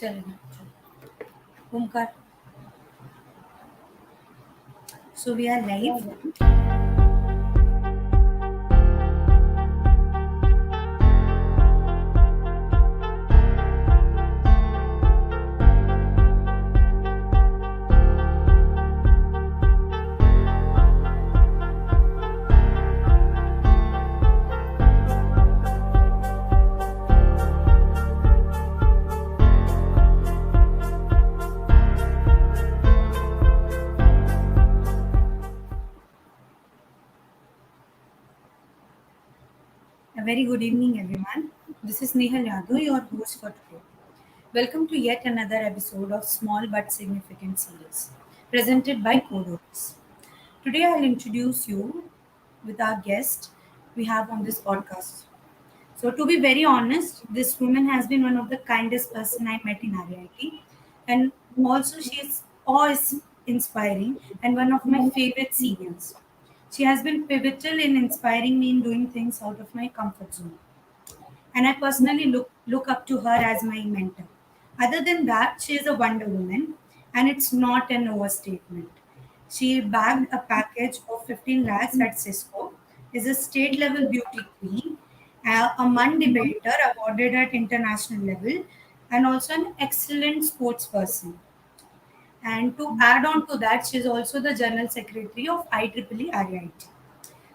चलेगा Omkar. So we are live. A very good evening, everyone. This is Nehal Yadav, your host for today. Welcome to yet another episode of Small But Significant series, presented by CodeOS. Today, I'll introduce you with our guest we have on this podcast. So, to be very honest, this woman has been one of the kindest person I met in RIT, and also she is awe-inspiring and one of my favorite seniors. She has been pivotal in inspiring me in doing things out of my comfort zone, and I personally look up to her as my mentor. Other than that, she is a Wonder Woman, and it's not an overstatement. She bagged a package of 15 lakhs at Cisco, is a state level beauty queen, a MUN debater awarded at international level, and also an excellent sports person. And to add on to that, she is also the General Secretary of IEEE RAIT.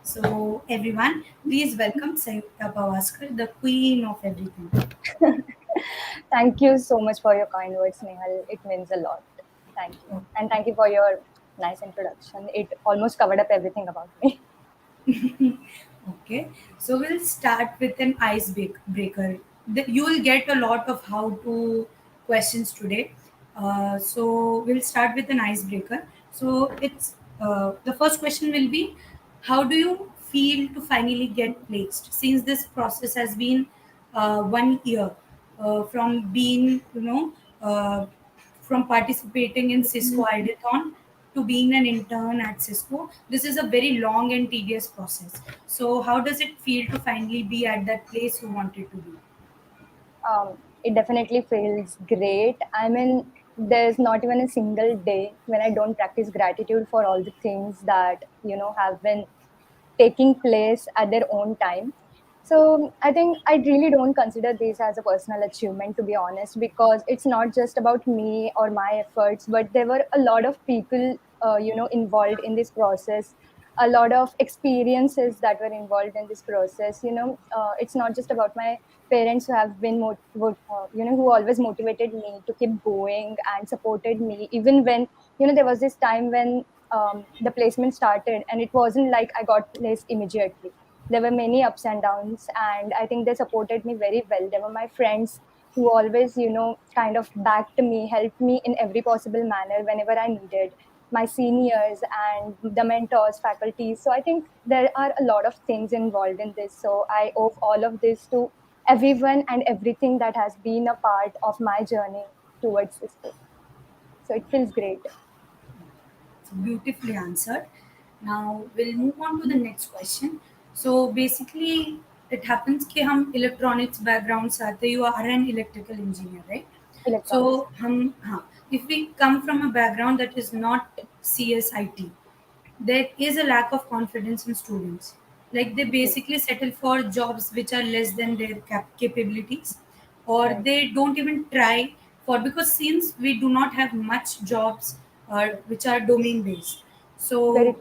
So, everyone, please welcome Sanyukta Pawaskar, the queen of everything. Thank you so much for your kind words, Nehal. It means a lot. Thank you. And thank you for your nice introduction. It almost covered up everything about me. Okay, so we'll start with an icebreaker. You will get a lot of how to questions today. So we'll start with an icebreaker. So it's the first question will be, how do you feel to finally get placed? Since this process has been 1 year from being, from participating in Cisco Ideathon to being an intern at Cisco. This is a very long and tedious process. So, how does it feel to finally be at that place you wanted to be? It definitely feels great. I mean, there's not even a single day when I don't practice gratitude for all the things that, have been taking place at their own time. So I think I really don't consider this as a personal achievement, to be honest, because it's not just about me or my efforts, but there were a lot of people, involved in this process, a lot of experiences that were involved in this process. It's not just about my parents who have been, who always motivated me to keep going and supported me, even when, there was this time when the placement started and it wasn't like I got placed immediately. There were many ups and downs, and I think they supported me very well. They were my friends who always, kind of backed me, helped me in every possible manner whenever I needed. My seniors and the mentors, faculties. So I think there are a lot of things involved in this. So I owe all of this to everyone and everything that has been a part of my journey towards this book. So it feels great. So beautifully answered. Now we'll move on to the next question. So basically, it happens कि हम electronics background से आते. You are an electrical engineer, right? Electronics. So if we come from a background that is not CSIT, there is a lack of confidence in students. Like they Okay. basically settle for jobs which are less than their capabilities, or Right. they don't even try for, because since we do not have much jobs which are domain based. Very So true.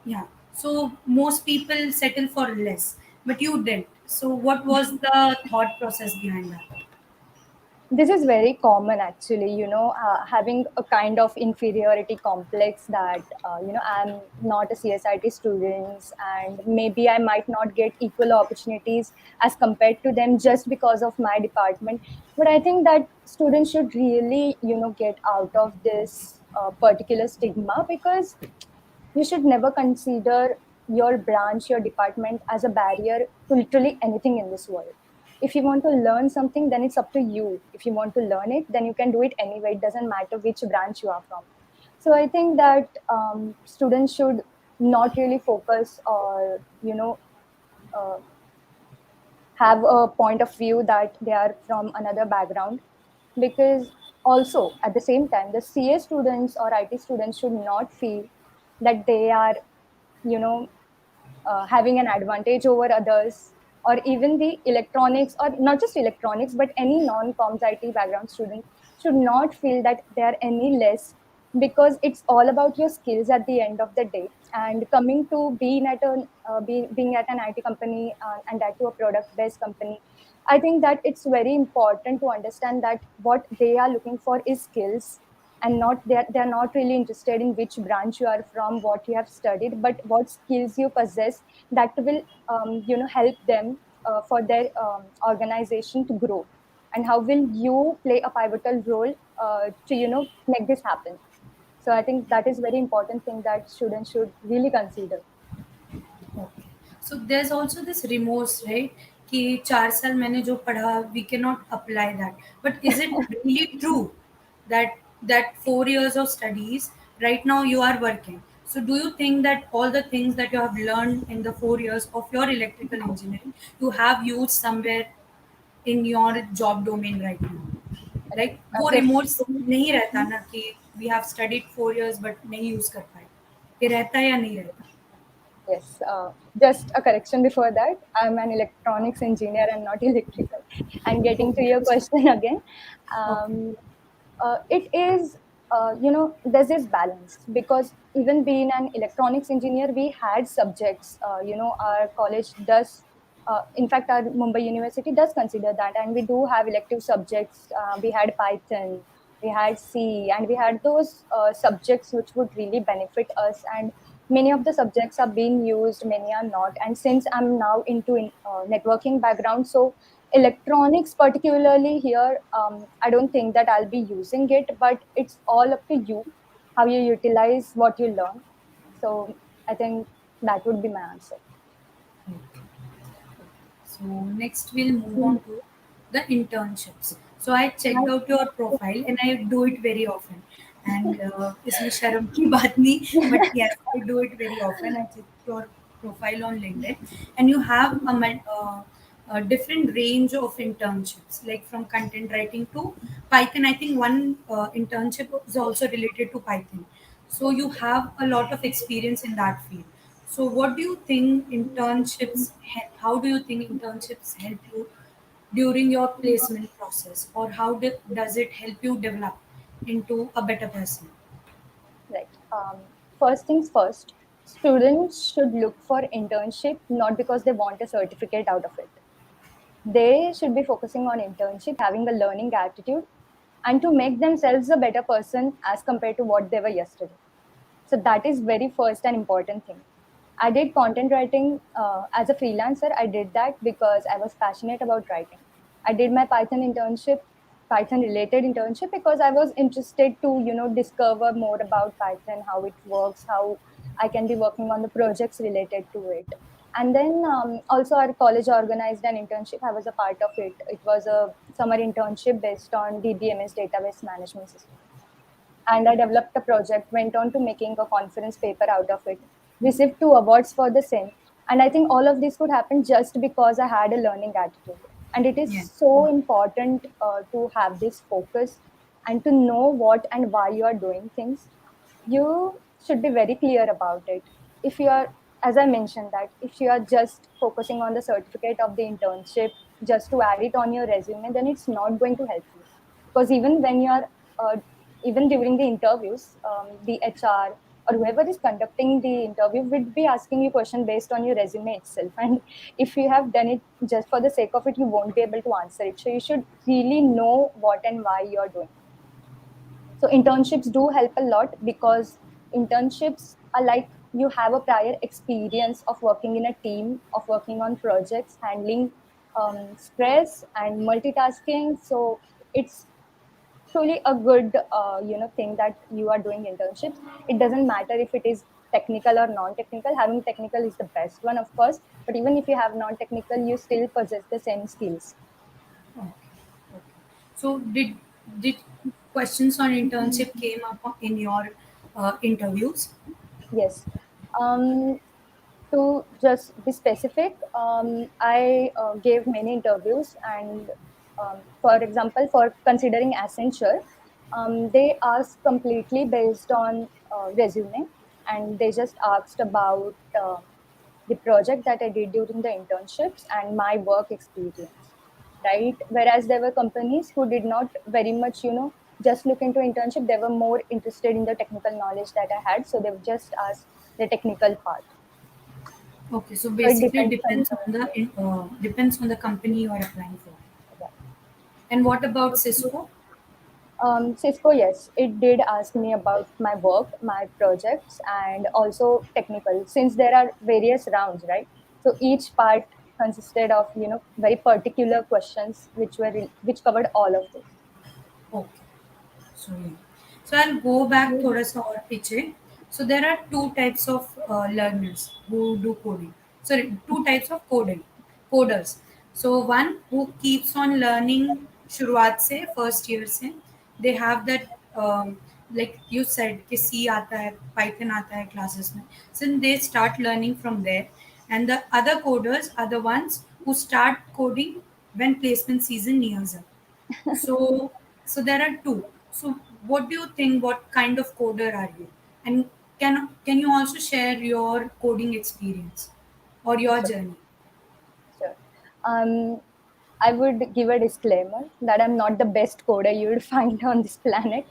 yeah, so most people settle for less, but you didn't. So what was the thought process behind that? This is very common, actually, having a kind of inferiority complex that, I'm not a CSIT student and maybe I might not get equal opportunities as compared to them just because of my department. But I think that students should really, get out of this particular stigma, because you should never consider your branch, your department as a barrier to literally anything in this world. If you want to learn something, then it's up to you. If you want to learn it, then you can do it anyway. It doesn't matter which branch you are from. So I think that students should not really focus or, uh, have a point of view that they are from another background, because also at the same time, the CA students or IT students should not feel that they are, you know, having an advantage over others, or even the electronics, or not just electronics, but any non-coms IT background student should not feel that they are any less, because it's all about your skills at the end of the day. And coming to being at being at an IT company, and that to a product-based company, I think that it's very important to understand that what they are looking for is skills, and not they're not really interested in which branch you are from, what you have studied, but what skills you possess that will help them for their organization to grow, and how will you play a pivotal role to make this happen. So I think that is very important thing that students should really consider. Okay. So there's also this remorse, right? कि 4 साल मैंने जो पढ़ा, we cannot apply that. But is it really true that 4 years of studies, right now you are working? So do you think that all the things that you have learned in the 4 years of your electrical engineering, you have used somewhere in your job domain right now? Like वो Yes. remorse नहीं रहता ना कि we have studied 4 years but नहीं use कर पाए. ये रहता है या नहीं रहता? Yes, just a correction before that. I'm an electronics engineer and not electrical. And getting to Okay. your question again, Okay. um, it is, there's this balance, because even being an electronics engineer, we had subjects, our college does, in fact, our Mumbai University does consider that, and we do have elective subjects. We had Python, we had C, and we had those subjects which would really benefit us. And many of the subjects are being used, many are not. And since I'm now into networking background, so electronics particularly here, I don't think that I'll be using it, but it's all up to you how you utilize what you learn. So I think that would be my answer. Okay. So next we'll move on to the internships. So I checked out your profile and I do it very often. And इसमें शर्म की बात नहीं, but yes, I do it very often. I check your profile on LinkedIn, and you have a different range of internships, like from content writing to Python. I think one internship is also related to Python. So you have a lot of experience in that field. So, what do you think internships? How do you think internships help you during your placement process, or how does it help you develop into a better person? Right. First things first, students should look for internship not because they want a certificate out of it. They should be focusing on internship, having a learning attitude, and to make themselves a better person as compared to what they were yesterday. So that is very first and important thing. I did content writing as a freelancer. I did that because I was passionate about writing. I did my Python internship, Python related internship, because I was interested to discover more about Python, how it works, how I can be working on the projects related to it. And then also our college organized an internship. I was a part of it. It was a summer internship based on DBMS, database management system. And I developed a project, went on to making a conference paper out of it, received 2 awards for the same. And I think all of this could happen just because I had a learning attitude. And it is Yeah. so important to have this focus and to know what and why you are doing things. You should be very clear about it. If you are, as I mentioned, that if you are just focusing on the certificate of the internship just to add it on your resume, then it's not going to help you. Because even when you are even during the interviews, the HR or whoever is conducting the interview would be asking you question based on your resume itself. And if you have done it just for the sake of it, you won't be able to answer it. So you should really know what and why you're doing. So internships do help a lot, because internships are like you have a prior experience of working in a team, of working on projects, handling stress and multitasking. So it's truly a good thing that you are doing internships. It doesn't matter if it is technical or non-technical. Having technical is the best one, of course, but even if you have non-technical, you still possess the same skills. Okay. Okay. So did questions on internship came up in your interviews? Yes. um, to just be specific, I gave many interviews, and for example, for considering Accenture, They asked completely based on resume, and they just asked about the project that I did during the internships and my work experience, right? Whereas there were companies who did not very much, just look into internship. They were more interested in the technical knowledge that I had, so they would just ask the technical part. Okay, so So it basically depends on depends on the depends on the company you are applying for. yeah. And what about Cisco? Cisco, yes, it did ask me about my work, my projects, and also technical. Since there are various rounds, right? So each part consisted of very particular questions which covered all of this. Okay. So yeah. So I'll go back थोड़ा सा और पीछे. So there are two types of learners who do coding. Sorry, two types of coders. So one who keeps on learning शुरुआत से first year से. They have that like you said कि C आता है, Python आता है classes में. So they start learning from there. And the other coders are the ones who start coding when placement season nears up. So, so there are two. So, what do you think? What kind of coder are you? And can you also share your coding experience or your Sure, journey? sure. Um, I would give a disclaimer that I'm not the best coder you would find on this planet.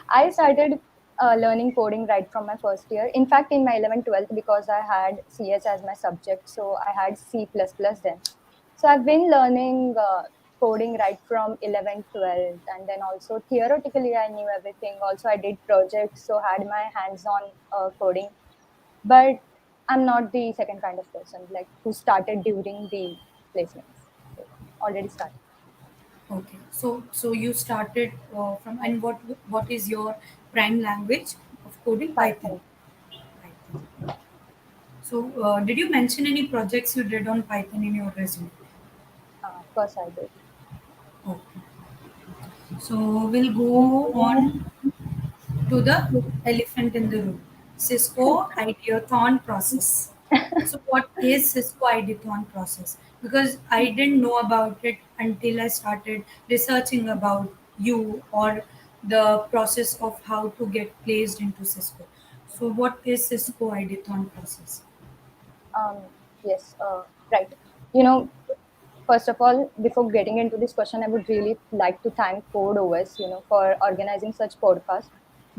I started learning coding right from my first year. In fact, in my 11th, 12th, because I had CS as my subject, so I had C++ then. So I've been learning coding right from 11th, 12th, and then also theoretically I knew everything. Also, I did projects, so had my hands on coding. But I'm not the second kind of person like who started during the placements. So already started. Okay. So you started from and what is your prime language of coding? Python. Python. Python. So did you mention any projects you did on Python in your resume? Of course, I did. Okay. So we'll go on to the elephant in the room, Cisco Ideathon process. So, what is Cisco Ideathon process? Because I didn't know about it until I started researching about you or the process of how to get placed into Cisco. So, what is Cisco Ideathon process? Um, yes, right. You know, First of all, before getting into this question, I would really like to thank CodeOS, for organizing such podcast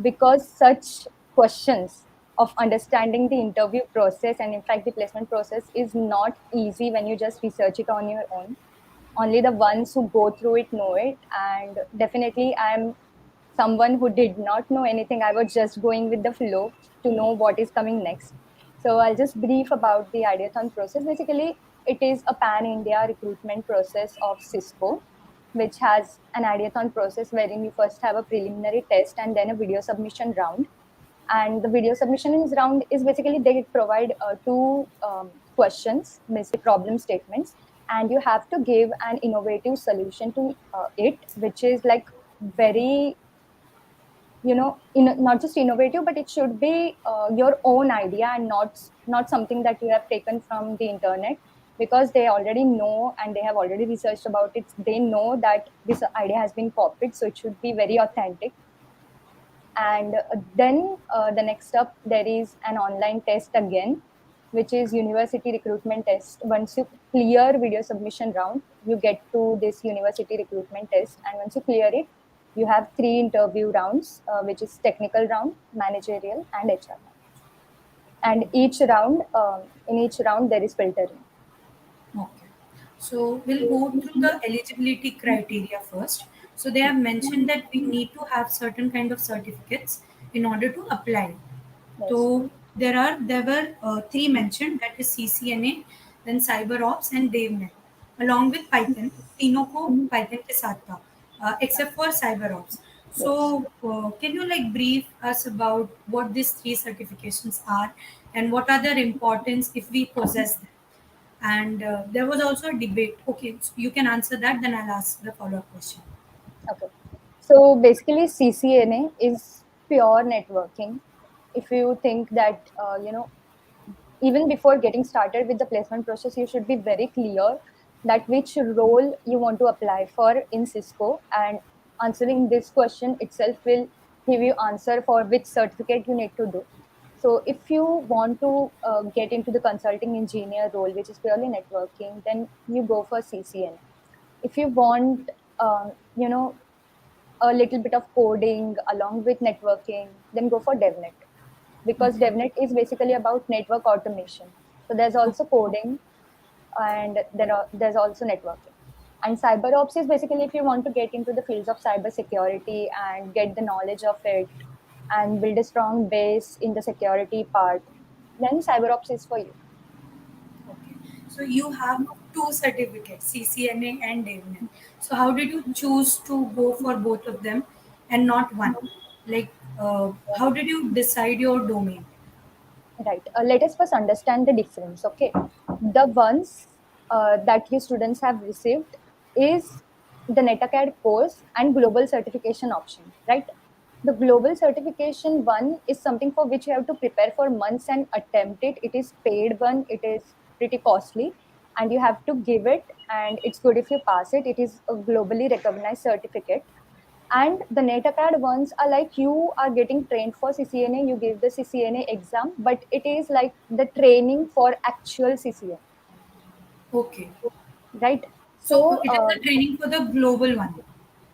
because such questions of understanding the interview process and in fact the placement process is not easy when you just research it on your own. Only the ones who go through it know it, and definitely I'm someone who did not know anything. I was just going with the flow to know what is coming next. So I'll just brief about the Ideathon process. Basically, it is a pan-India recruitment process of Cisco, which has an Ideathon process wherein you first have a preliminary test and then a video submission round. And the video submission is round is basically they provide two questions, basically problem statements, and you have to give an innovative solution to it, which is like very not just innovative, but it should be your own idea and not something that you have taken from the internet, because they already know and they have already researched about it. They know that this idea has been copied, so it should be very authentic. And then the next up there is an online test again, which is university recruitment test. Once you clear video submission round, you get to this university recruitment test, and once you clear it, you have three interview rounds, which is technical round, managerial, and HR round. And in each round there is filtering. Okay. So we'll go through the eligibility criteria first. So they have mentioned that we need to have certain kind of certificates in order to apply. Yes. So there were three mentioned, that is CCNA, then CyberOps and DevNet, along with Python. तीनों को Python के साथ था, except for CyberOps. So Yes. can you like brief us about what these three certifications are and what are their importance if we possess them? And there was also a debate. Okay, so you can answer that, then I'll ask the follow-up question. Okay. So basically, CCNA is pure networking. If you think that, even before getting started with the placement process, you should be very clear that which role you want to apply for in Cisco. And answering this question itself will give you answer for which certificate you need to do. So if you want to get into the consulting engineer role, which is purely networking, then you go for CCNA. If you want, you know, a little bit of coding along with networking, then go for DevNet, because Okay. DevNet is basically about network automation. So there's Okay. also coding, and there's also networking. And cyber ops is basically if you want to get into the fields of cyber security and get the knowledge of it and build a strong base in the security part, then cyber ops is for you. Okay. So you have two certificates, CCNA and DevNet. So how did you choose to go for both of them and not one? Like, how did you decide your domain? Right. Let us first understand the difference. Okay. The ones that you students have received is the NetAcad course and global certification option. Right. The global certification one is something for which you have to prepare for months and attempt it. It is paid one. It is pretty costly, and you have to give it. And it's good if you pass it. It is a globally recognized certificate. And the NetAcad ones are like you are getting trained for CCNA, you give the CCNA exam, but it is like the training for actual CCNA, Okay. right? So So, it is the training for the global one.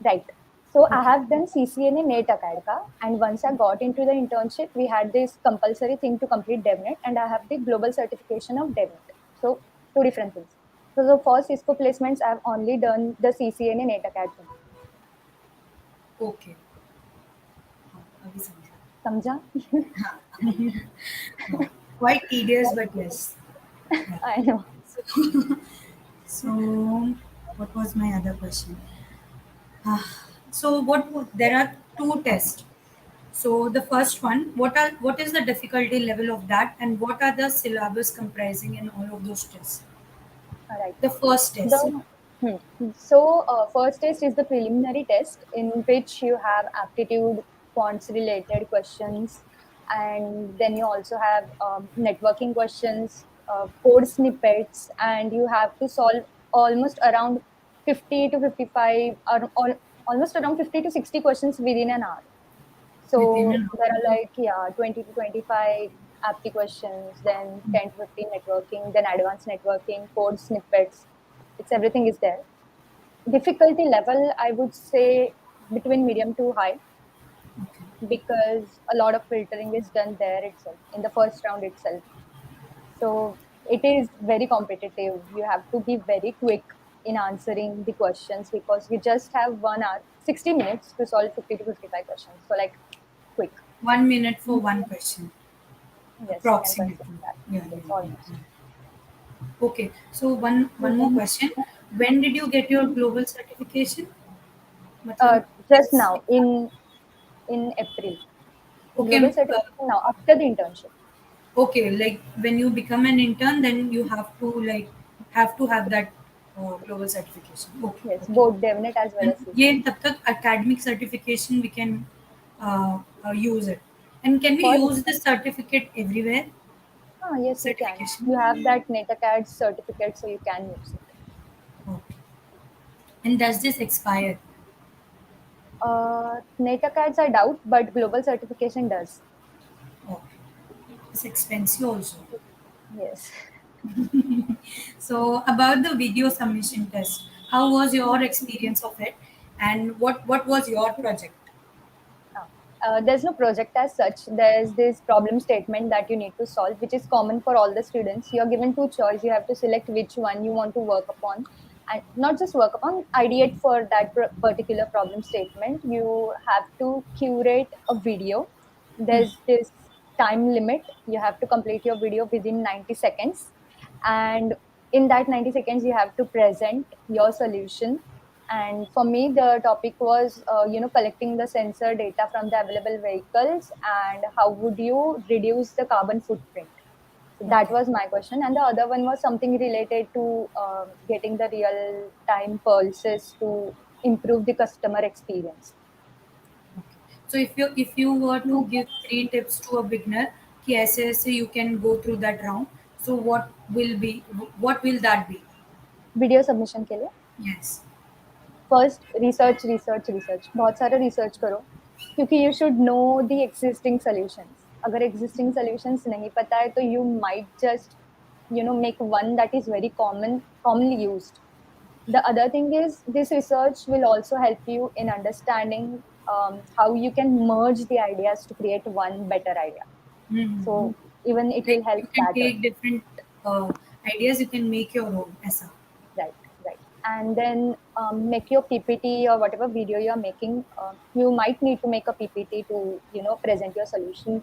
right. So I Okay. have done CCNA NetAcad ka, and once I got into the internship, we had this compulsory thing to complete DevNet, and I have the global certification of DevNet. So two different things. So the first Cisco placements, I've only done the CCNA NetAcad thing. Okay. हाँ, अभी समझा. समझा? No, quite tedious, but yes. Yeah. I know. So, so what was my other question? So there are two tests. So the first one, what is the difficulty level of that, and what are the syllabus comprising in all of those tests? All right. The first test. The so first test is the preliminary test in which you have aptitude quants related questions, and then you also have networking questions, code snippets, and you have to solve almost around 50 to 55 or almost around 50 to 60 questions within an hour. Within So an there hour. are like, yeah, 20 to 25 apti questions, then 10 to 15 networking, then advanced networking, code snippets. It's everything is there. Difficulty level, I would say between medium to high, Okay. because a lot of filtering is done there itself in the first round itself. So it is very competitive. You have to be very quick in answering the questions because you just have 1 hour, 60 minutes to solve 50 to 55 questions. So like quick. 1 minute for one question, Yes, you can consider approximately. that. Yeah, Yes, yeah, almost. yeah. Okay. So one more question. When did you get your global certification? मतलब Just it's now in April, global okay. certification now after the internship. Okay, like when you become an intern, then you have to have that global certification. Okay, Yes, okay. both DevNet as well And as ये CCNA. तब तक academic certification we can use it. And can we For use this certificate everywhere? yes, you can. Certification. You have that NetAcad certificate, so you can use it. Okay. And does this expire? NetAcads I doubt, but global certification does. Okay. It's expensive also. Yes. So about the video submission test, how was your experience of it, and what was your project? Ah. There's no project as such. There's this problem statement that you need to solve, which is common for all the students. You're given two choice. You have to select which one you want to work upon, and not just work upon, ideate for that particular problem statement. You have to curate a video. There's this time limit. You have to complete your video within 90 seconds, and in that 90 seconds, you have to present your solution. And for me the topic was collecting the sensor data from the available vehicles and how would you reduce the carbon footprint. So that Okay. was my question, and the other one was something related to getting the real time pulses to improve the customer experience. So if you were to give three tips to a beginner, कि ऐसे ऐसे you can go through that round. So what will that be? Video submission के लिए Yes. First research research research बहुत सारा research करो, क्योंकि you should know the existing solutions. अगर एग्जिस्टिंग सॉल्यूशंस नहीं पता है तो you might just make one that is very commonly used. The other thing is this research will also help you in understanding how you can merge the ideas to create one better idea. So Hmm. even it Like will help you can that take also. different ideas, you can make your own. Aisa. Right, right. And then make your PPT or whatever video you're making. You might need to make a PPT to, present your solution.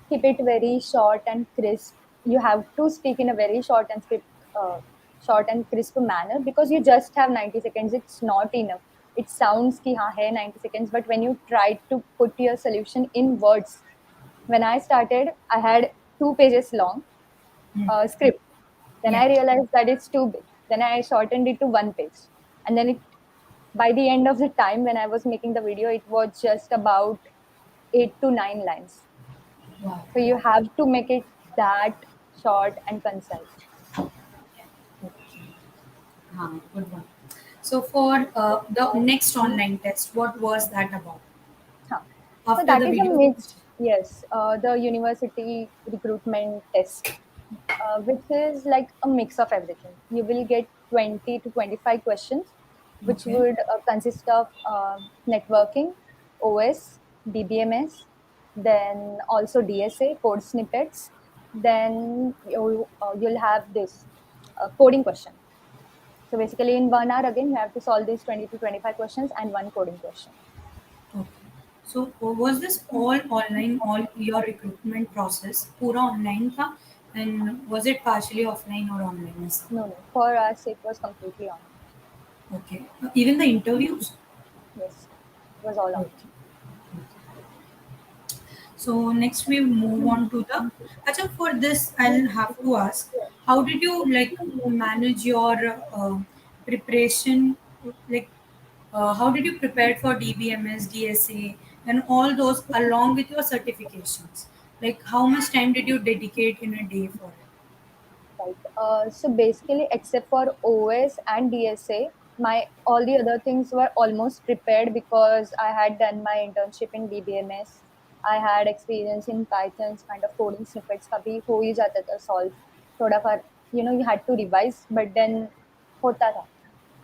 Keep it very short and crisp. You have to speak in a very short and crisp manner, because you just have 90 seconds. It's not enough. It sounds ki haan hai 90 seconds, but when you try to put your solution in words, when I started, I had 2 pages long Hmm. script. Then Yeah. I realized that it's too big. Then I shortened it to one page. And then by the end of the time when I was making the video, it was just about 8 to 9 lines. Wow. So you have to make it that short and concise. Okay. Good one. So for the next online test, what was that about? Huh. So After that the is a video mix. finished? Yes, the university recruitment test, which is like a mix of everything. You will get 20 to 25 questions, which Okay. would consist of networking, OS, DBMS, then also DSA, code snippets. Then you'll have this coding question. So basically, in 1 hour, again, you have to solve these 20 to 25 questions and one coding question. Okay. So was this all online, all your recruitment process, पूरा online था, and was it partially offline or online ऐसा? No, no. For us, it was completely online. Okay. Even the interviews? Yes, it was all online. Okay. So next we move on to the. Acha, for this I'll have to ask, how did you like manage your preparation? Like, how did you prepare for DBMS, DSA, and all those along with your certifications? Like, how much time did you dedicate in a day for it? Right. So basically, except for OS and DSA, my all the other things were almost prepared, because I had done my internship in DBMS. I had experience in Python's kind of coding snippets. कभी हो ही जाता था solve. थोड़ा फार, you had to revise, but then होता था.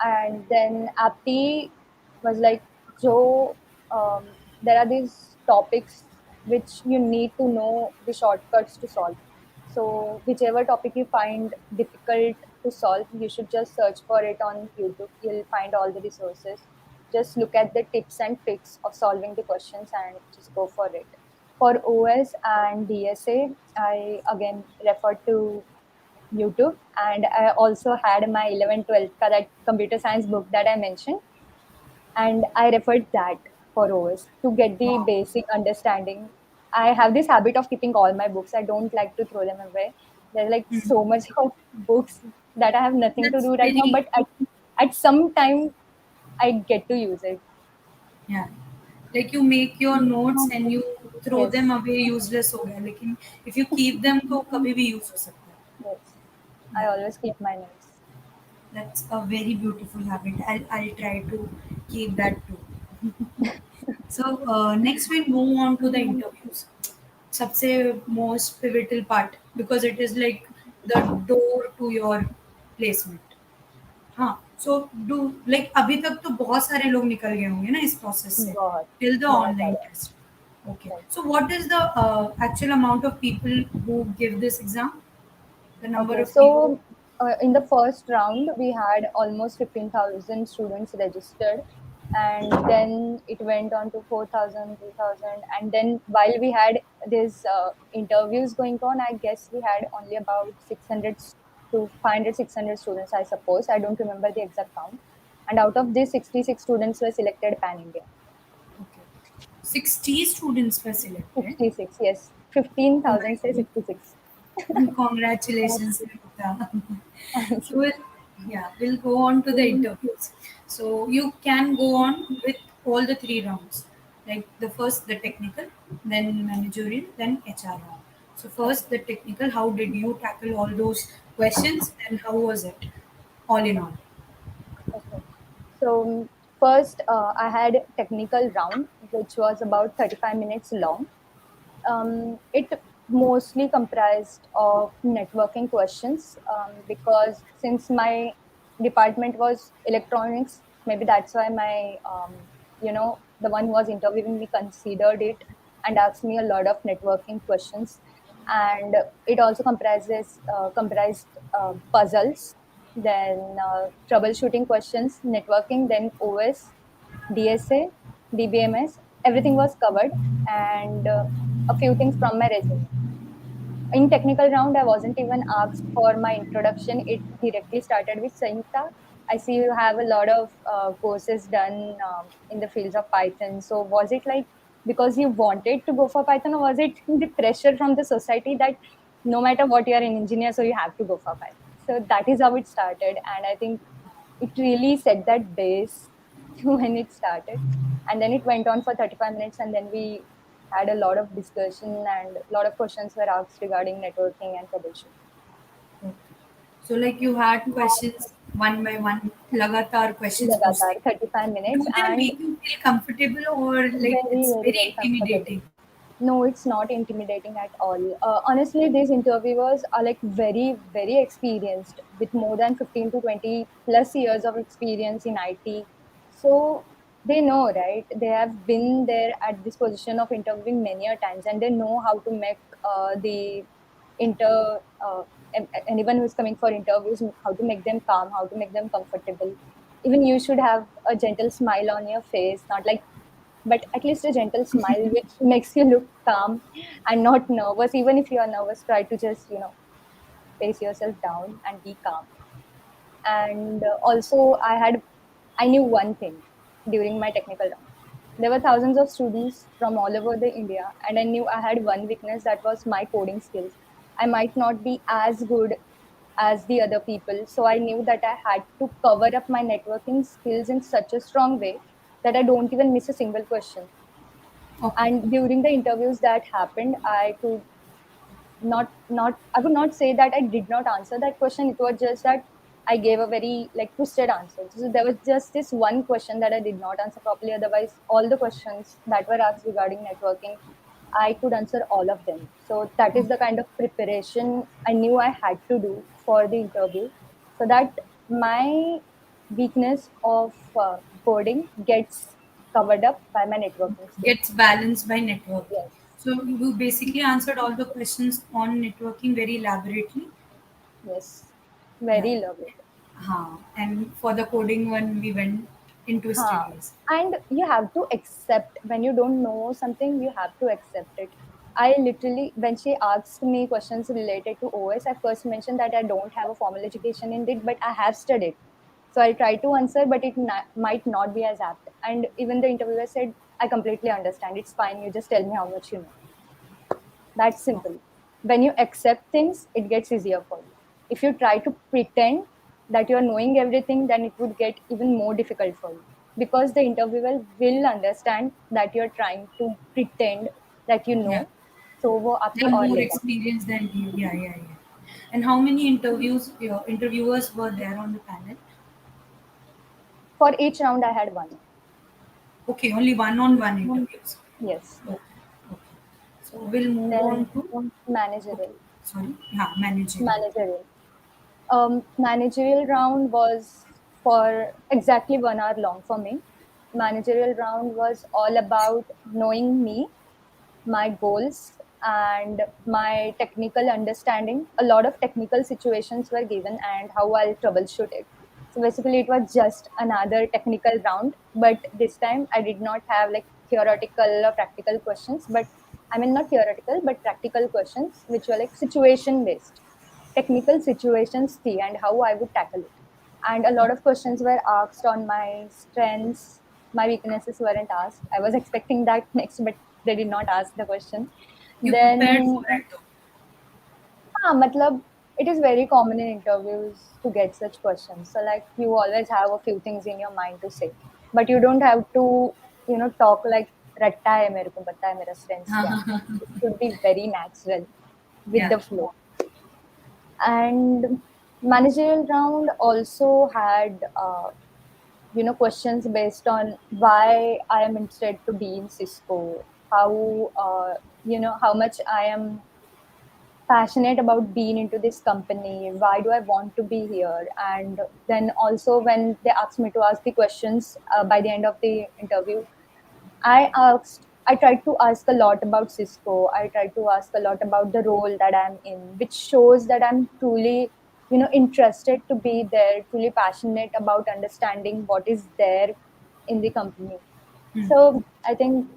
And then APT was like, Joe, there are these topics which you need to know the shortcuts to solve. So whichever topic you find difficult to solve, you should just search for it on YouTube. You'll find all the resources. Just look at the tips and tricks of solving the questions and just go for it. For OS and DSA, I again referred to YouTube, and I also had my 11th, 12th that computer science book that I mentioned, and I referred that for OS to get the Wow, basic understanding. I have this habit of keeping all my books. I don't like to throw them away. There's like so much of books that I have nothing to that's do right now, very but at some time I get to use it. yeah. Like you make your notes and you throw them Yes, away useless हो गया लेकिन if you keep them तो कभी भी use हो सकता है. yes. I Yeah. always keep my notes. That's a very beautiful habit. I'll try to keep that too. So next we move on to the interviews. सबसे most pivotal part because it is like the door to your placement. हाँ, so do like अभी तक तो बहुत सारे लोग निकल गए होंगे ना इस process से बहुत till the बहुत online ज़्यादा. test. Okay. Right. So what is the actual amount of people who give this exam? The number Okay, of people. so in the first round, we had almost 15,000 students registered, and then it went on to 4,000, 2,000, and then while we had these interviews going on, I guess we had only about 600 to 500, 600 students, I suppose. I don't remember the exact count. And out of these, 66 students were selected pan India. Okay. 60 students were selected. 66, yes. Oh 15,000 my say God. 66. Congratulations, Sanyukta. So we'll go on to the interviews. So you can go on with all the three rounds. Like the first, the technical, then managerial, then HR round. So Okay. first, the technical. How did you tackle all those questions, and how was it, all in all? Okay. So First, I had technical round, which was about 35 minutes long. It mostly comprised of networking questions because since my department was electronics, maybe that's why my the one who was interviewing me considered it and asked me a lot of networking questions. And it also comprised puzzles, then troubleshooting questions, networking, then OS, DSA, DBMS, everything was covered, and a few things from my resume. In technical round, I wasn't even asked for my introduction. It directly started with Sanyukta. I see you have a lot of courses done in the fields of Python. So was it like because you wanted to go for Python, or was it the pressure from the society that no matter what you are an engineer, so you have to go for Python? So that is how it started, and I think it really set that base when it started, and then it went on for 35 minutes, and then we had a lot of discussion and a lot of questions were asked regarding networking and troubleshooting. Okay. So like you had questions one by one, लगातार questions Lagatar पूछते. 35 minutes, Do they and make you feel comfortable or like very, it's very, very very comfortable. intimidating? No, it's not intimidating at all. Honestly, these interviewers are like very, very experienced with more than 15 to 20 plus years of experience in IT. So they know, right? They have been there at this position of interviewing many a times, and they know how to make the inter anyone who's coming for interviews, how to make them calm, how to make them comfortable. Even you should have a gentle smile on your face, not like, but at least a gentle smile which makes you look calm and not nervous. Even if you are nervous, try to just pace yourself down and be calm. And also I knew one thing during my technical round. There were thousands of students from all over the India, and I knew I had one weakness, that was my coding skills. I might not be as good as the other people, so I knew that I had to cover up my networking skills in such a strong way that I don't even miss a single question. Okay. And during the interviews that happened, I could not I would not say that I did not answer that question. It was just that I gave a very like twisted answer. So there was just this one question that I did not answer properly. Otherwise, all the questions that were asked regarding networking, I could answer all of them. So that is the kind of preparation I knew I had to do for the interview, so that my weakness of coding gets covered up by my networking skills. Gets balanced by networking. Yes, So you basically answered all the questions on networking very elaborately. yes, Yeah. very lovely. And for the coding one, we went into Huh. studios. And you have to accept when you don't know something, you have to accept it. I literally, when she asked me questions related to OS, I first mentioned that I don't have a formal education in it, but I have studied. So I try to answer, but it might not be as apt. And even the interviewer said, I completely understand. It's fine. You just tell me how much you know. That's simple. When you accept things, it gets easier for you. If you try to pretend that you're knowing everything, then it would get even more difficult for you because the interviewer will understand that you're trying to pretend that you Yeah. know. So वो They आपको have और more लेगा. experience than you. Yeah, yeah, yeah. And how many interviewers were there on the panel? For each round, I had one. Okay, only one-on-one interviews. Yes. Okay, okay. So we'll move Then on to, okay, managerial. sorry, yeah, managerial. Managerial. Managerial round was for exactly 1 hour long for me. Managerial round was all about knowing me, my goals, and my technical understanding. A lot of technical situations were given and how I'll troubleshoot it. So basically, it was just another technical round, but this time I did not have like theoretical or practical questions, but I mean, not theoretical, but practical questions, which were like situation based technical situations see and how I would tackle it. And a lot of questions were asked on my strengths. My weaknesses weren't asked. I was expecting that next, but they did not ask the question. You prepared Then, for it though. matlab, it is very common in interviews to get such questions. So, like, you always have a few things in your mind to say, but you don't have to, talk like रट्टा है मेरे को पता है मेरा strengths क्या है. It should be very natural with Yeah. the flow. And managerial round also had questions based on why I am interested to be in Cisco, how how much I am passionate about being into this company, why do I want to be here, and then also when they asked me to ask the questions by the end of the interview, I tried to ask a lot about Cisco. I tried to ask a lot about the role that I'm in, which shows that I'm truly, interested to be there, truly passionate about understanding what is there in the company. So I think,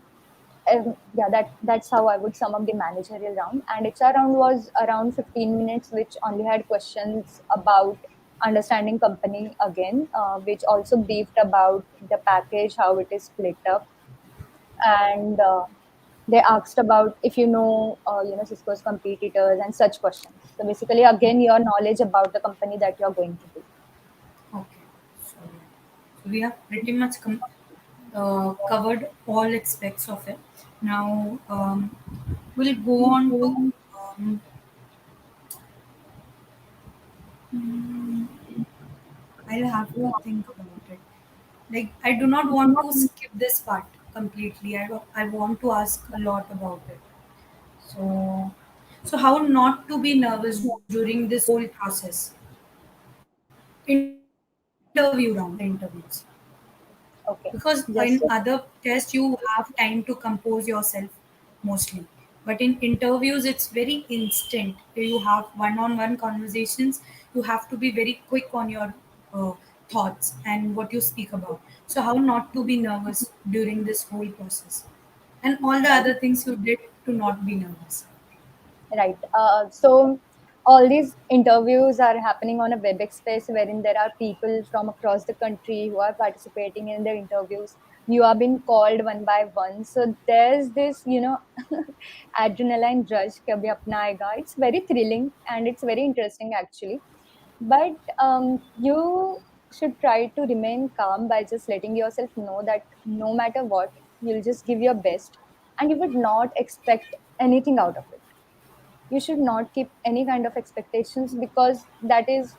yeah, that's how I would sum up the managerial round. And HR round was around 15 minutes, which only had questions about understanding company again, which also briefed about the package, how it is split up, and they asked about if Cisco's competitors and such questions. So basically, again, your knowledge about the company that you're going to do. Okay. So we have pretty much covered all aspects of it. Now we'll go on to. Um, mm, I'll have to think about it. Like, I do not want to skip this part completely. I want to ask a lot about it. So, so how not to be nervous during this whole process? Interview round, interviews. Because Okay, in other just tests you have time to compose yourself mostly, but in interviews it's very instant. You have one-on-one conversations. You have to be very quick on your thoughts and what you speak about. So how not to be nervous during this whole process, and all the right. other things you did to not be nervous. Right. So all these interviews are happening on a WebEx space wherein there are people from across the country who are participating in the interviews. You are being called one by one. So there's this, adrenaline rush. Kabhi apna aayega. It's very thrilling and it's very interesting actually. But you should try to remain calm by just letting yourself know that no matter what, you'll just give your best and you would not expect anything out of it. You should not keep any kind of expectations because that is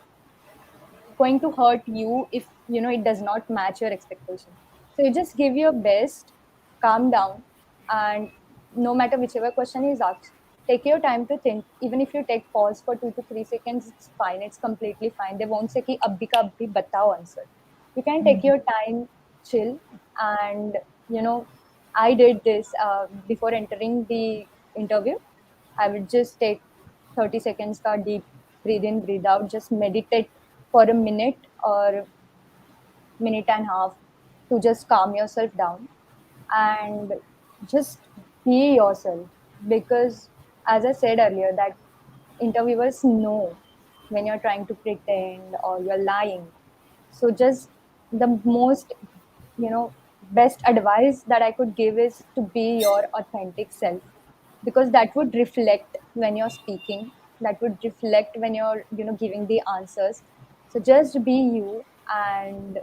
going to hurt you if it does not match your expectation. So you just give your best, calm down, and no matter whichever question is asked, take your time to think. Even if you take pause for 2 to 3 seconds, it's fine, it's completely fine. They won't say ki abhi ka abhi batao answer. You can take your time, chill, and you know I did this before entering the interview. I would just take 30 seconds ka deep breathe in, breathe out, just meditate for a minute or minute and a half to just calm yourself down and just be yourself. Because as I said earlier, that interviewers know when you're trying to pretend or you're lying. So just the most, best advice that I could give is to be your authentic self, because that would reflect when you're speaking, that would reflect when you're, giving the answers. So just be you and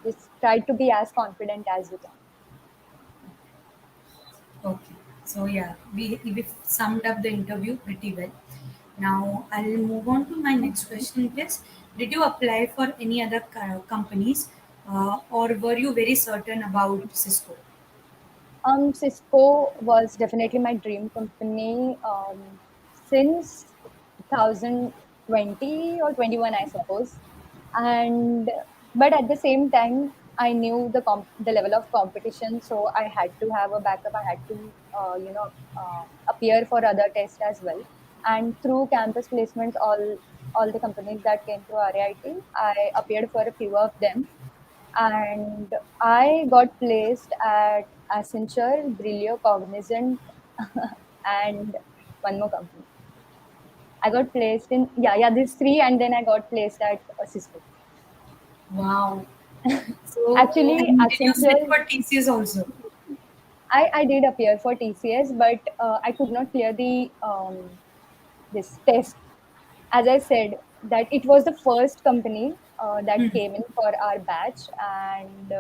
just try to be as confident as you can. Okay. So yeah, we summed up the interview pretty well. Now I'll move on to my next question. Is, did you apply for any other companies, or were you very certain about Cisco? Cisco was definitely my dream company since 2020 or 21, I suppose. And but at the same time, I knew the level of competition, so I had to have a backup. I had to, appear for other tests as well. And through campus placements, all the companies that came through RAIT, I appeared for a few of them, and I got placed at Accenture, Brilio, Cognizant, and one more company. I got placed in, yeah, these three, and then I got placed at Cisco. Wow. So Actually, and did you sit Accenture, for TCS also? I did appear for TCS, but I could not clear the this test. As I said, that it was the first company that came in for our batch, and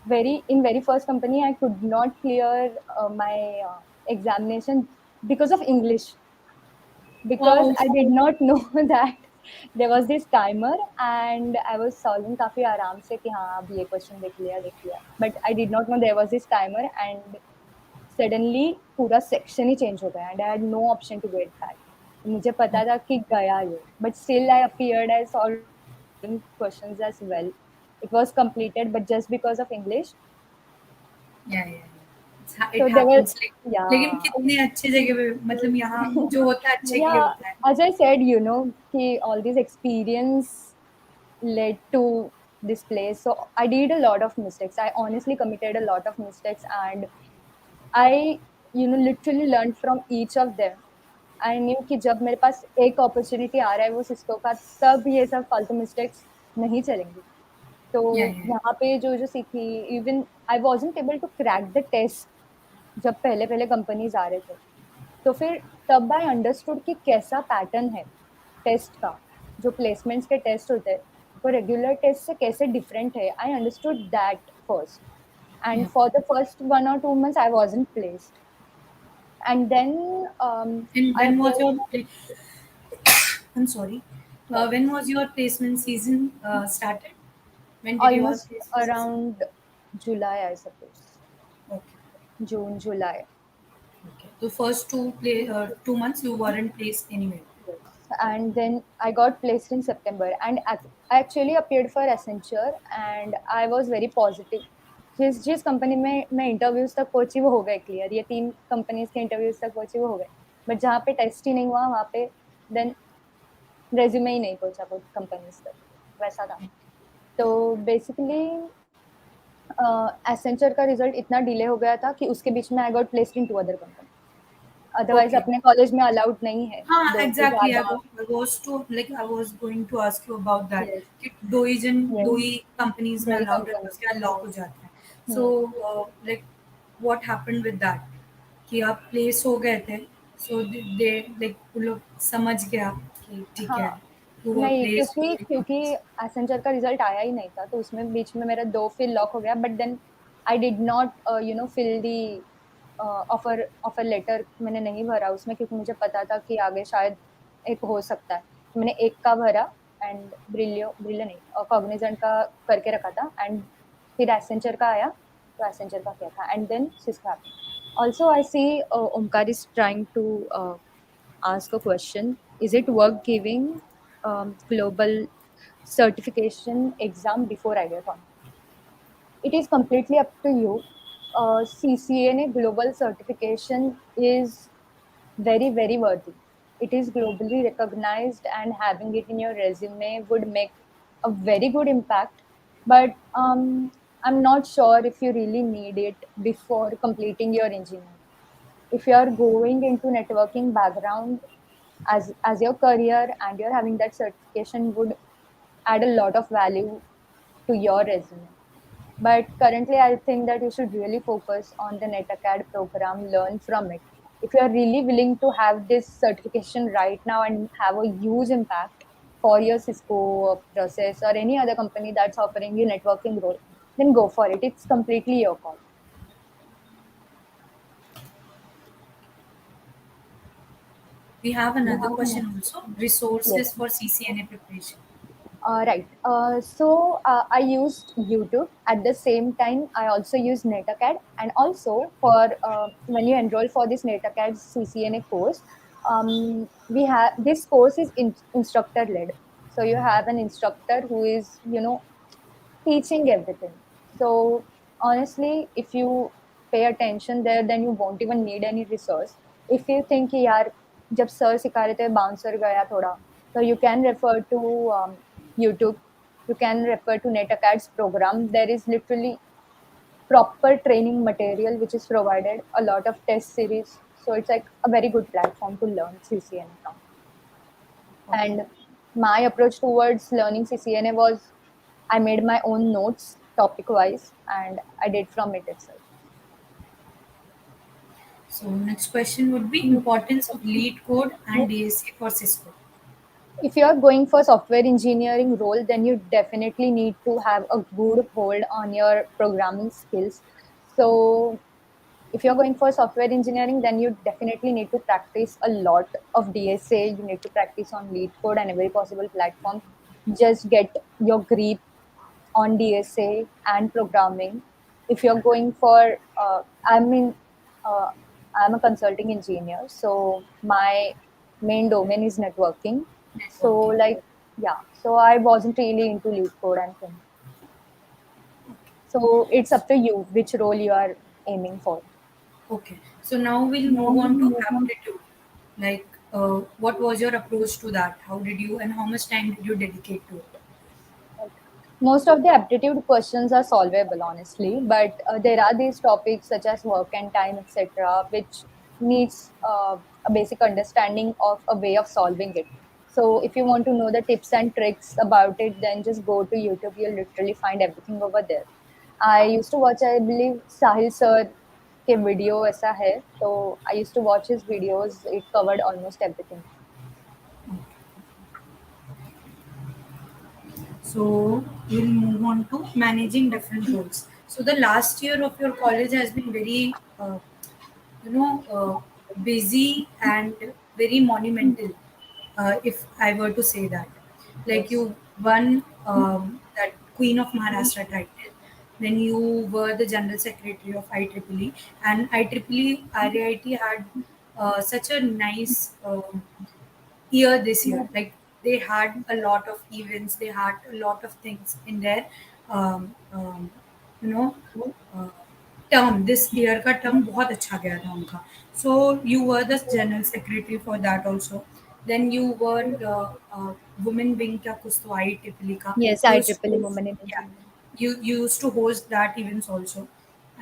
very first company I could not clear my examination because of English, because Wow. I did not know that. there was this timer and I was solving काफी आराम से कि हाँ अब ये question देख लिया but I did not know there was this timer and suddenly पूरा सेक्शन ही चेंज हो गया and I had no option to get back. मुझे पता था कि गया ये but still I appeared as solving questions as well. It was completed but just because of English. It So there were, happens like लेकिन yeah. कितने अच्छे जगह पे मतलब यहाँ जो होता है अच्छे के लिए Yeah, होता है. as I said, all this experience led to this place. So I did a lot of mistakes. I honestly committed a lot of mistakes, and I, literally learned from each of them. I knew कि जब मेरे पास एक opportunity आ रहा है वो Cisco का, तब ये सब फालतू मिस्टेक्स नहीं चलेंगी. तो या या यहाँ पे जो जो सीखी, even I wasn't able to crack the test जब पहले पहले कंपनीज आ रहे थे. तो फिर तब आई अंडरस्टूड कि कैसा पैटर्न है टेस्ट का. जो प्लेसमेंट्स के टेस्ट होते हैं वो रेगुलर टेस्ट से कैसे डिफरेंट है, I understood that first. And या for the first 1 or 2 months I wasn't placed, and then and I when was applied. Your I'm sorry. Sorry, When was your placement season started? When did your almost placement season? around July, I suppose. Okay. June, July. Okay. The first 2 months you weren't placed anywhere. Yes. And then I got placed in September, and I actually appeared for Accenture, and I was very positive. जिस company में मैं interviews तक पहुंची वो हो गए clear. ये 3 companies के इंटरव्यूज तक पहुंची वो हो गए. बट जहाँ पे टेस्ट ही नहीं हुआ वहाँ पे देन रेज्यूमे ही नहीं पहुंचा कुछ कंपनीज तक, वैसा था. तो बेसिकली एसेंचर का रिजल्ट इतना डिले हो गया था कि उसके बीच में I got placed in 2 other company. Otherwise Okay. अपने कॉलेज में अलाउड नहीं है हाँ, 2 से exactly. ज्यादा. I was going to ask you about that. Yes, कि दो यस, ही कंपनीज में मेरी अलाउड है तो कंपनी. उसके बाद लॉक हो जाता है. So hmm. Like what happened with that कि आप प्लेस हो गए थे. सो दे लाइक वो लोग समझ गया कि ठीक है हाँ, यू वर नहीं, प्लेस. क्योंकि क्योंकि एसेंचर का रिजल्ट आया ही नहीं था तो उसमें बीच में मेरा 2 फिर लॉक हो गया. But then I did not fill the offer offer letter. मैंने नहीं भरा उसमें क्योंकि मुझे पता था कि आगे शायद एक हो सकता है. मैंने एक का भरा एंड ब्रिलियो नहीं कॉग्निजेंट का करके रखा था. एंड फिर एसेंचर का आया तो एसेंचर का किया था. And then Cisco. Also, I see Omkar is trying to ask a question. Is it worth giving global certification exam before Ideathon? It is completely up to you. CCNA global certification is very, very worthy. It is globally recognized, and having it in your resume would make a very good impact. But I'm not sure if you really need it before completing your engineering. If you are going into networking background as your career and you're having that certification would add a lot of value to your resume. But currently I think that you should really focus on the NetAcad program, learn from it. If you are really willing to have this certification right now and have a huge impact for your Cisco process or any other company that's offering you networking role, then go for it. It's completely your call. We have We another have question another also. question. Resources Yes. for CCNA preparation. Right. So I used YouTube. At the same time, I also use NetAcad. And also, for when you enroll for this NetAcad CCNA course, we have this course is instructor led. So you have an instructor who is teaching everything. So honestly, if you pay attention there, then you won't even need any resource. If you think कि यार जब sir सिखा रहे थे bouncer गया थोड़ा, so you can refer to YouTube. You can refer to NetAcad's program. There is literally proper training material which is provided, a lot of test series. So it's like a very good platform to learn CCNA from. Okay. And my approach towards learning CCNA was I made my own notes topic wise and I did from it itself. So next question would be importance of lead code and DSA for Cisco. If you are going for software engineering role, then you definitely need to have a good hold on your programming skills. So If you're going for software engineering, then you definitely need to practice a lot of DSA. You need to practice on lead code and every possible platform. Just get your grip on DSA and programming. If you're going for, uh, I'm a consulting engineer, so my main domain is networking. So Networking. like, yeah, so I wasn't really into lead code and things. So it's up to you which role you are aiming for. Okay, so now we'll move on to aptitude. Like, what was your approach to that? How did you and how much time did you dedicate to it? Like, most of the aptitude questions are solvable, honestly, but there are these topics such as work and time, etc., which needs a basic understanding of a way of solving it. So, if you want to know the tips and tricks about it, then just go to YouTube. You'll literally find everything over there. I used to watch, I believe, Sahil sir के video ऐसा है, so I used to watch his videos. It covered almost everything. So we'll move on to managing different roles. So the last year of your college has been very, you know, busy and very monumental, if I were to say that. Like Yes. you won that Queen of Maharashtra title, then you were the General Secretary of IEEE, and IEEE RAIT had such a nice year this year. Like they had a lot of events, they had a lot of things in their um, um, you know uh, term. This year का term बहुत अच्छा गया था उनका. So you were the general secretary for that also. Then you were women wing का कुछ तो IEEE का. Yes, You I used triple to, woman in yeah, engineering. you used to host that events also,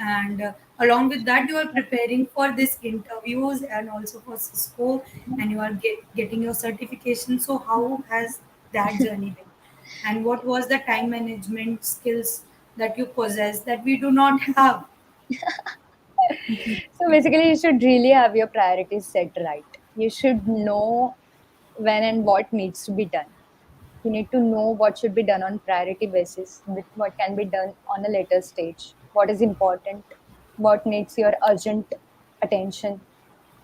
and along with that you are preparing for this interviews and also for Cisco, and you are getting your certification. So how has that journey been, and what was the time management skills that you possess that we do not have? So basically, you should really have your priorities set right. You should know when and what needs to be done. You need to know what should be done on priority basis, with what can be done on a later stage, what is important, what needs your urgent attention.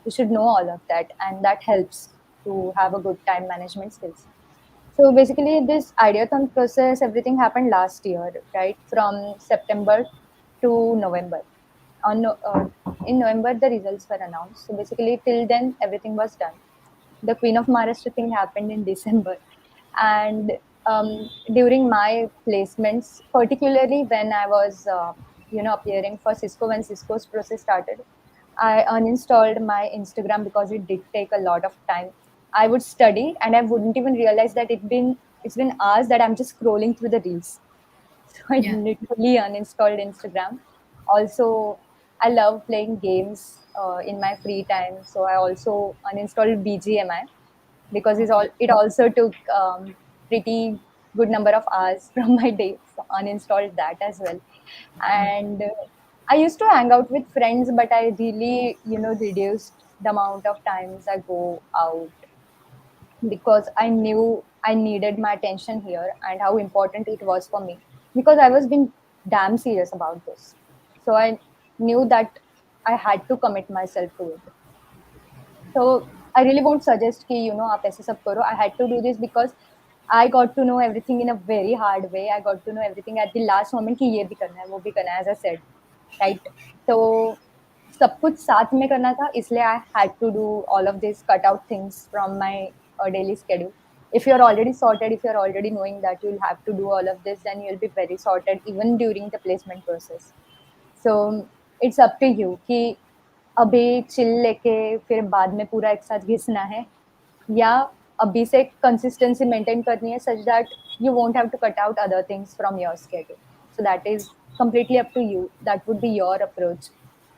You should know all of that, and that helps to have a good time management skills. So basically, this ideathon process, everything happened last year, right? From September to November. In November, the results were announced. So basically, till then, everything was done. The Queen of Maharashtra thing happened in December, and during my placements, particularly when I was, appearing for Cisco when Cisco's process started, I uninstalled my Instagram because it did take a lot of time. I would study and I wouldn't even realize that it's been hours that I'm just scrolling through the reels. So I Yeah. literally uninstalled Instagram. Also, I love playing games in my free time. So I also uninstalled BGMI because Okay. it also took pretty good number of hours from my day. So uninstalled that as well. And I used to hang out with friends, but I really, reduced the amount of times I go out because I knew I needed my attention here and how important it was for me because I was being damn serious about this. So I knew that I had to commit myself to it. So I really won't suggest कि आप ऐसे सब करो. I had to do this because I got to know everything in a very hard way. I got to know everything at the last moment कि ये भी करना है, वो भी करना है, as I said, right? So सब कुछ साथ में करना था, इसलिए I had to do all of these cut out things from my daily schedule. If you're already sorted, if you're already knowing that you'll have to do all of this, then you'll be very sorted even during the placement process. So it's up to you कि अभी chill लेके फिर बाद में पूरा एक साथ घिसना है या अभी से कंसिस्टेंसी मेंटेन करनी है such that you won't have to cut out other things from your schedule so that is completely up to you. That would be your approach.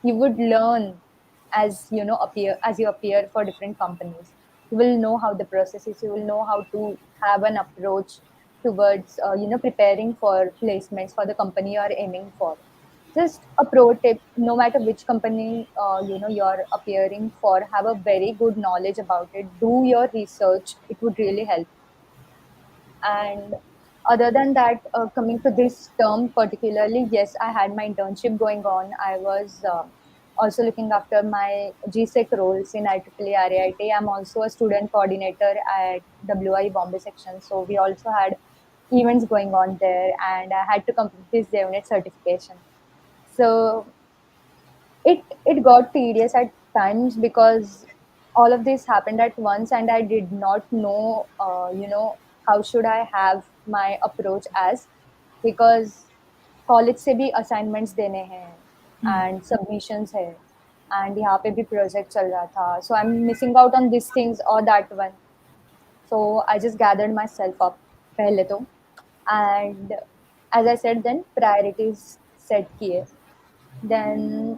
You would learn as you appear for different companies. You will know how the process is. You will know how to have an approach towards preparing for placements for the company you are aiming for. Just a pro tip: no matter which company you're appearing for, have a very good knowledge about it. Do your research; it would really help. And other than that, coming to this term particularly, yes, I had my internship going on. I was also looking after my GSEC roles in IEEE-RAIT. I'm also a student coordinator at WI Bombay section. So we also had events going on there, and I had to complete this DevNet certification. So it got tedious at times because all of this happened at once, and I did not know, how should I have my approach as, because college से भी assignments देने हैं and submissions है and यहाँ पे भी project चल रहा था so I am missing out on this things और that one so I just gathered myself up पहले तो and as I said then priorities set किए then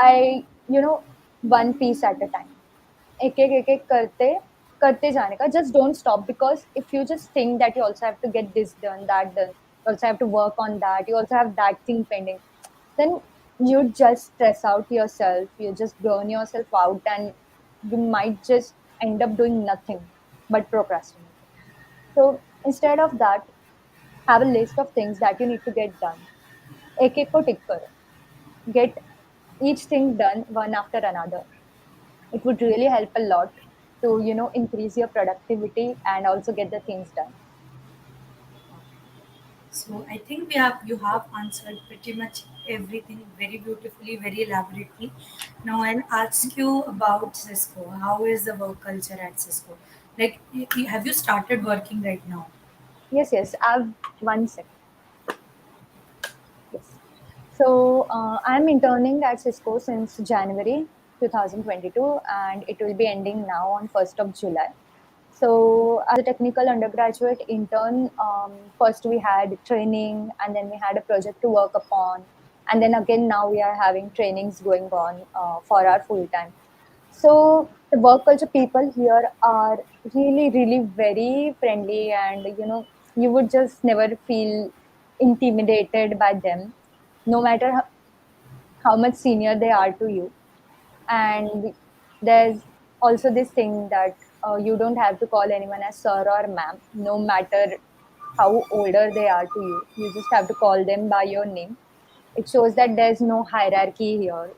I one piece at a time एक करते करते जाने का just don't stop because if you just think that you also have to get this done that done you also have to work on that, you also have that thing pending, then you just stress out yourself, you just burn yourself out, and you might just end up doing nothing but procrastinating. So instead of that, have a list of things that you need to get done. एक एक को टिक करो, get each thing done one after another. It would really help a lot to increase your productivity and also get the things done. So I think we have you have answered pretty much everything very beautifully, very elaborately. Now I'll ask you about Cisco. How is the work culture at Cisco? Like, have you started working right now? Yes, I've one second. Yes. So I'm interning at Cisco since January 2022, and it will be ending now on 1st of July. So as a technical undergraduate intern, first we had training, and then we had a project to work upon, and then again now we are having trainings going on for our full time. So the work culture people here are really, really very friendly, and you would just never feel intimidated by them, no matter how much senior they are to you. And there's also this thing that you don't have to call anyone as sir or ma'am, no matter how older they are to you. You just have to call them by your name. It shows that there's no hierarchy here.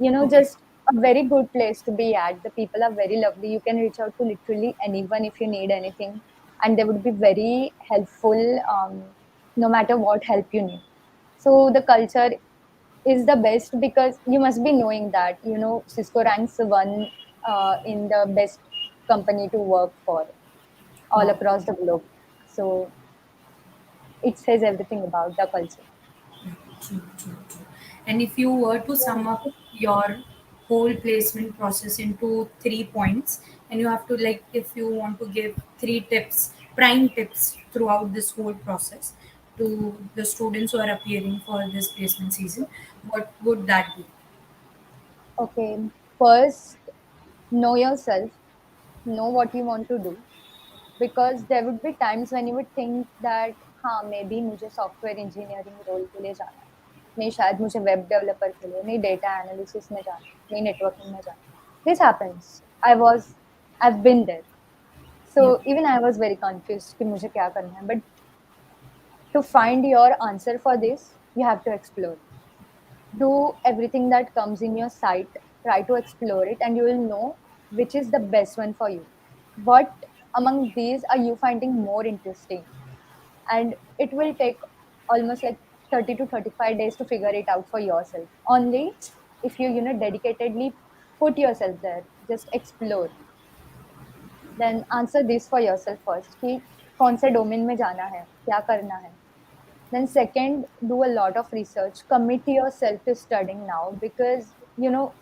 Okay. Just a very good place to be at. The people are very lovely. You can reach out to literally anyone if you need anything, and they would be very helpful, no matter what help you need. So the culture is the best because you must be knowing that Cisco ranks one in the best company to work for all Wow. across the globe. So it says everything about the culture. True, true, true. And if you were to sum up your whole placement process into 3 points, and you have to, like, if you want to give three tips, prime tips throughout this whole process to the students who are appearing for this placement season, what would that be? Okay, first, know yourself, know what you want to do, because there would be times when you would think that हाँ may be मुझे software engineering role के लिए जाना है, नहीं शायद मुझे web developer के लिए, नहीं डेटा एनालिसिस में जाना है, नहीं नेटवर्किंग में जाना है. This happens. I've been there. So Yeah. even I was very confused कि मुझे क्या करना है, but to find your answer for this you have to explore. Do everything that comes in your sight, try to explore it, and you will know which is the best one for you. What among these are you finding more interesting? And it will take almost like 30 to 35 days to figure it out for yourself. Only if you, dedicatedly put yourself there, just explore. Then answer this for yourself first कि कौन से domain में जाना है, क्या करना है. Then second, do a lot of research. Commit yourself to studying now because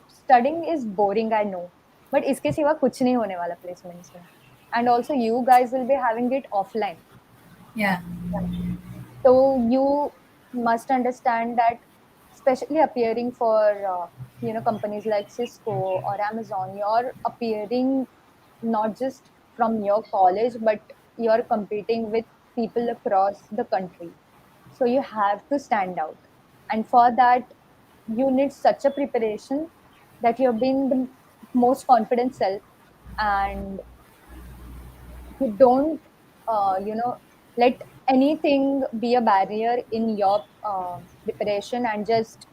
studying is boring. I know, but इसके सिवा कुछ नहीं होने वाला placements में. And also, you guys will be having it offline. Yeah. Right? So you must understand that, especially appearing for companies like Cisco or Amazon, you're appearing not just from your college, but you're competing with people across the country. So you have to stand out. And for that, you need such a preparation that you've been the most confident self, and you don't, let anything be a barrier in your preparation, and just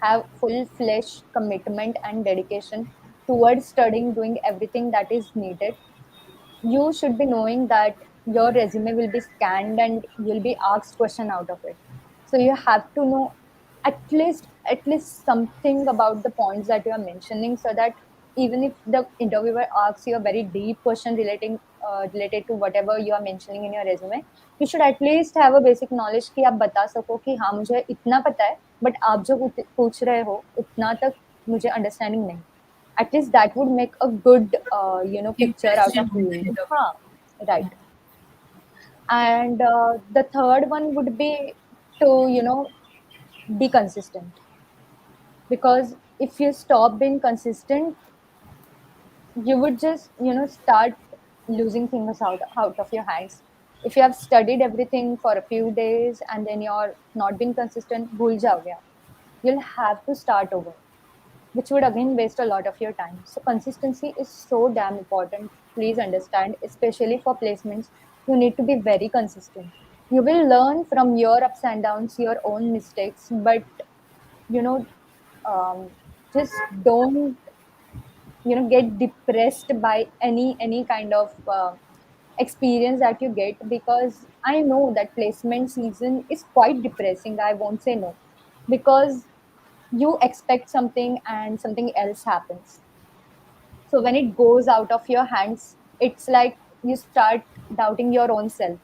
have full-fledged commitment and dedication towards studying, doing everything that is needed, you should be knowing that your resume will be scanned and you'll be asked question out of it. So you have to know at least something about the points that you are mentioning, so that even if the interviewer asks you a very deep question related to whatever you are mentioning in your resume, you should at least have a basic knowledge कि आप बता सको कि हाँ मुझे इतना पता है, बट आप जो पूछ रहे हो उतना तक मुझे अंडरस्टैंडिंग नहीं. At least that would make a good picture out of Impression on the you. interview. Huh, right. Yeah. And the third one would be to be consistent, because if you stop being consistent, you would just start losing things out of your hands. If you have studied everything for a few days and then you're not being consistent, bhul jaoge aap. You'll have to start over, which would again waste a lot of your time. So consistency is so damn important. Please understand, especially for placements, you need to be very consistent. You will learn from your ups and downs, your own mistakes, but you know, just don't get depressed by any kind of experience that you get, because I know that placement season is quite depressing. I won't say no, because you expect something and something else happens. So when it goes out of your hands, it's like you start doubting your own self.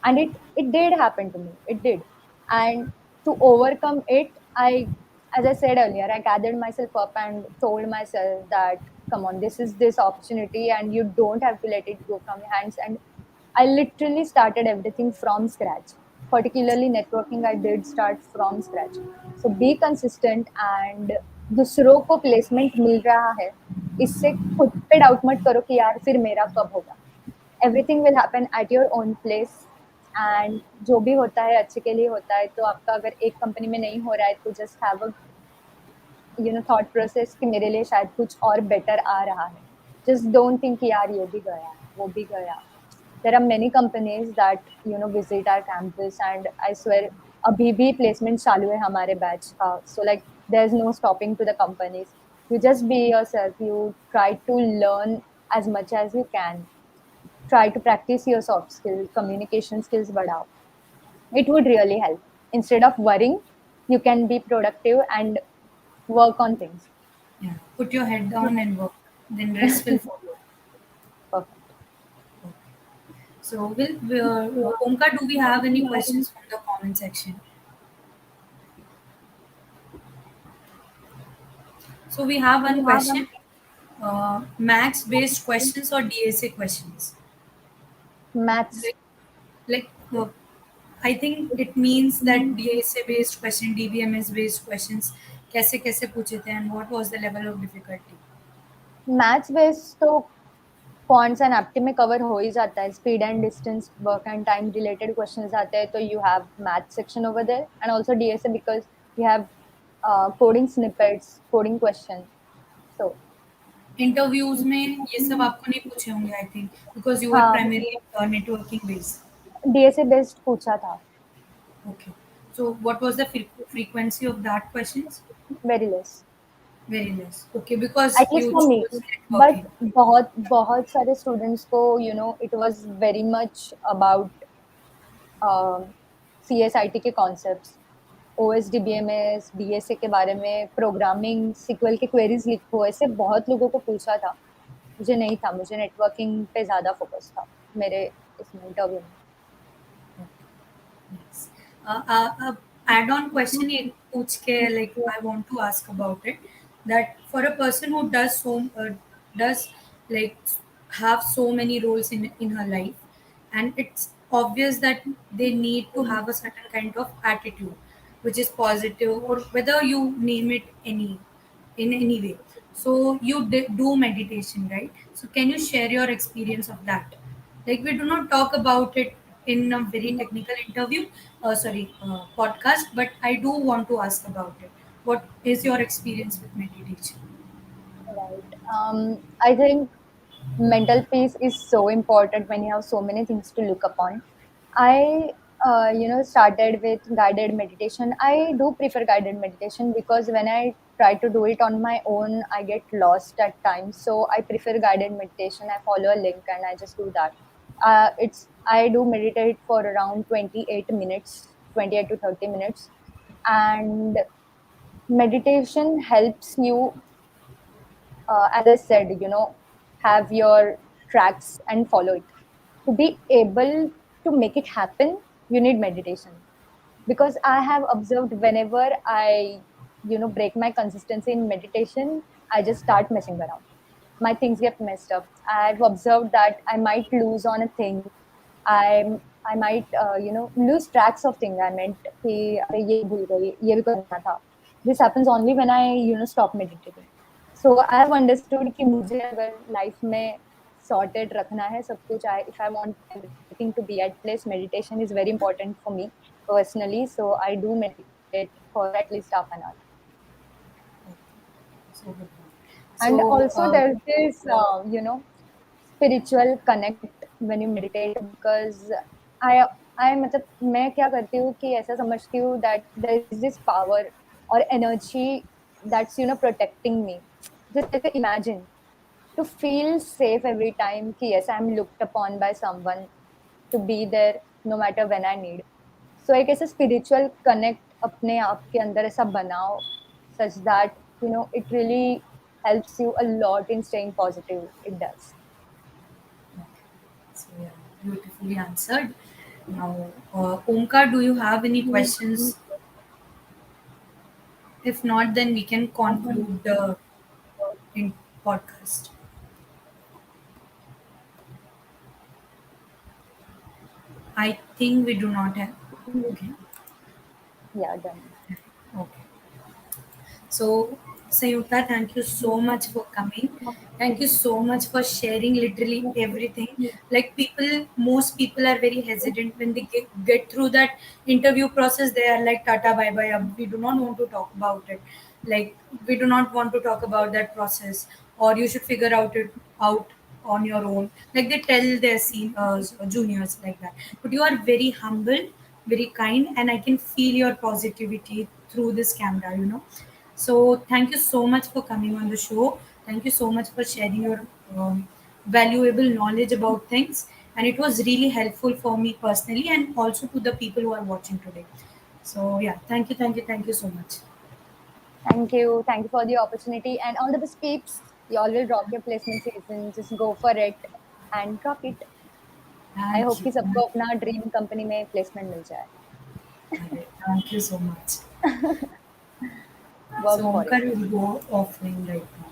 And it did happen to me. It did. And to overcome it, as I said earlier, I gathered myself up and told myself that, come on, this is this opportunity and you don't have to let it go from your hands. And I literally started everything from scratch. Particularly networking, I did start from scratch. So be consistent, and दूसरों को placement मिल रहा है, इससे खुद पे doubt मत करो कि यार फिर मेरा कब होगा. Everything will happen at your own place. And जो भी होता है अच्छे के लिए होता है. तो आपका अगर एक कंपनी में नहीं हो रहा है, तो just have a thought process कि मेरे लिए शायद कुछ और बेटर आ रहा है. जस्ट डोंट थिंक कि यार ये भी गया वो भी गया. There are many companies that visit our campus, and I swear अभी भी प्लेसमेंट चालू है हमारे बैच का. So like there is no stopping to the companies. You just be yourself. You try to learn as much as you can. Try to practice your soft skills, communication skills badhao. It would really help. Instead of worrying, you can be productive and work on things. Yeah. Put your head down and work. Then rest will follow. Perfect. So, Omkar, do we have any questions from the comment section? So, we have one question. Max based questions or DSA questions? Maths. Like, like I think it means that DSA based question, DBMS based questions, कैसे कैसे पूछे थे and what was the level of difficulty? Maths based तो quants and apti में cover हो ही जाता है. Speed and distance, work and time related questions आते हैं, तो you have math section over there. And also DSA, because you have coding snippets, coding question. So interviews में ये सब आपको नहीं पूछे होंगे I think because you are हाँ, primary networking based. DSA based पूछा था. Okay. So what was the frequency of that questions? Very less. Very less. Okay, because at least you for me. chose but networking. बहुत बहुत सारे students को it was very much about C S I T के concepts, O S D B M S, D S A के बारे में, programming, sequel के queries लिखो, ऐसे बहुत लोगों को पूछा था. मुझे नहीं था. मुझे नेटवर्किंग पे ज़्यादा फोकस था मेरे इसमें इंटरव्यू में. Yes. Add-on question ये पूछ के like I want to ask about it that for a person who does like have so many roles in her life and it's obvious that they need to have a certain kind of attitude which is positive or whether you name it in any way. So you do meditation, right? So can you share your experience of that? Like we do not talk about it in a very technical interview, podcast, but I do want to ask about it. What is your experience with meditation? Right. I think mental peace is so important when you have so many things to look upon. I started with guided meditation. I do prefer guided meditation because when I try to do it on my own, I get lost at times. So I prefer guided meditation. I follow a link and I just do that. It's I do meditate for around 28 minutes, 28 to 30 minutes, and meditation helps you, as I said, have your tracks and follow it. To be able to make it happen, you need meditation. Because I have observed whenever I, break my consistency in meditation, I just start messing around. My things get messed up. I've observed that I might lose on a thing. I might lose tracks of things. I meant कि अरे ये भूल गई ये भी करना था. This happens only when I stop meditating. So I have understood कि मुझे अगर life में sorted रखना है सब कुछ, if I want everything to be at place, meditation is very important for me personally. So I do meditate for at least half an hour. So good one. And So, also there's this spiritual connect when you meditate, because I I मतलब मैं क्या करती हूँ कि ऐसा समझती हूँ that there is this power or energy that's protecting me. Just like imagine to feel safe every time कि yes, I'm looked upon by someone, to be there no matter when I need. So एक ऐसा spiritual connect अपने आप के अंदर ऐसा बनाओ, such that it really helps you a lot in staying positive. It does. so yeah, beautifully answered. Now, Omkar, do you have any questions? If not, then we can conclude the podcast. I think we do not have. Okay. Yeah, done. Okay. So, Sanyukta, thank you so much for coming. Thank you so much for sharing literally everything. Like most people are very hesitant when they get through that interview process. They are like, Tata, bye bye. We do not want to talk about it. Like, we do not want to talk about that process, or you should figure out on your own. Like they tell their seniors or juniors like that. But you are very humble, very kind, and I can feel your positivity through this camera. So thank you so much for coming on the show. Thank you so much for sharing your valuable knowledge about things. And it was really helpful for me personally and also to the people who are watching today. So yeah, thank you so much. Thank you. Thank you for the opportunity and all the best peeps. You all will rock your placement season. Just go for it and rock it. I Thank hope you. कि सबको अपना dream company में placement मिल जाए. Thank you so much. Work So for it. Omkar will go offline right now.